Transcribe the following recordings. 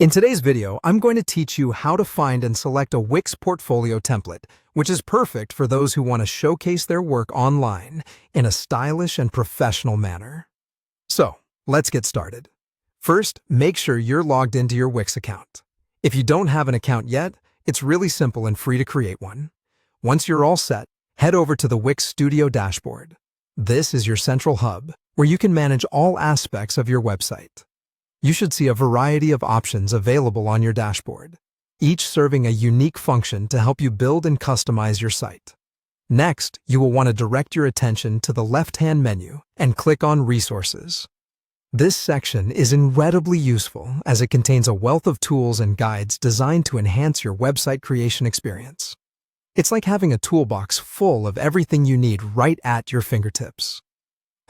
In today's video, I'm going to teach you how to find and select a Wix portfolio template, which is perfect for those who want to showcase their work online in a stylish and professional manner. So, let's get started. First, make sure you're logged into your Wix account. If you don't have an account yet, it's really simple and free to create one. Once you're all set, head over to the Wix Studio dashboard. This is your central hub, where you can manage all aspects of your website. You should see a variety of options available on your dashboard, each serving a unique function to help you build and customize your site. Next, you will want to direct your attention to the left-hand menu and click on Resources. This section is incredibly useful as it contains a wealth of tools and guides designed to enhance your website creation experience. It's like having a toolbox full of everything you need right at your fingertips.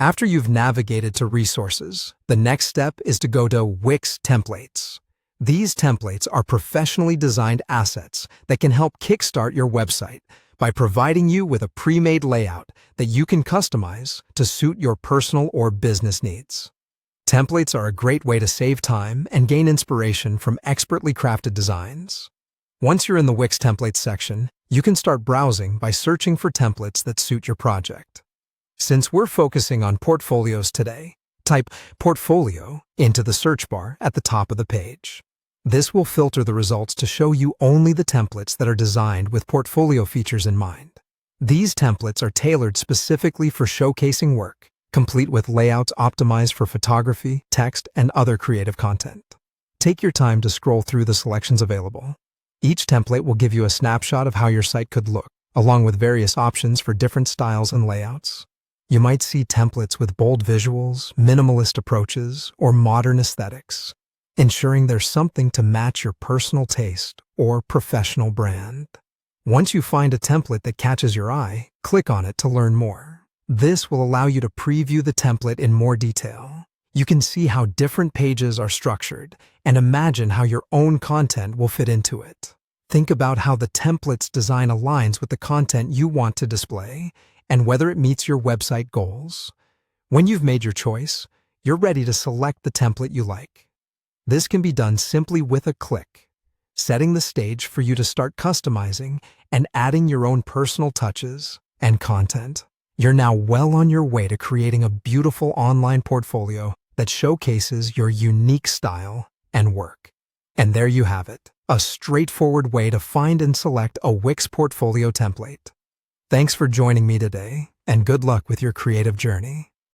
After you've navigated to Resources, the next step is to go to Wix Templates. These templates are professionally designed assets that can help kickstart your website by providing you with a pre-made layout that you can customize to suit your personal or business needs. Templates are a great way to save time and gain inspiration from expertly crafted designs. Once you're in the Wix Templates section, you can start browsing by searching for templates that suit your project. Since we're focusing on portfolios today, type Portfolio into the search bar at the top of the page. This will filter the results to show you only the templates that are designed with portfolio features in mind. These templates are tailored specifically for showcasing work, complete with layouts optimized for photography, text, and other creative content. Take your time to scroll through the selections available. Each template will give you a snapshot of how your site could look, along with various options for different styles and layouts. You might see templates with bold visuals, minimalist approaches, or modern aesthetics, ensuring there's something to match your personal taste or professional brand. Once you find a template that catches your eye, click on it to learn more. This will allow you to preview the template in more detail. You can see how different pages are structured and imagine how your own content will fit into it. Think about how the template's design aligns with the content you want to display and whether it meets your website goals. When you've made your choice, you're ready to select the template you like. This can be done simply with a click, setting the stage for you to start customizing and adding your own personal touches and content. You're now well on your way to creating a beautiful online portfolio that showcases your unique style and work. And there you have it, a straightforward way to find and select a Wix portfolio template. Thanks for joining me today, and good luck with your creative journey.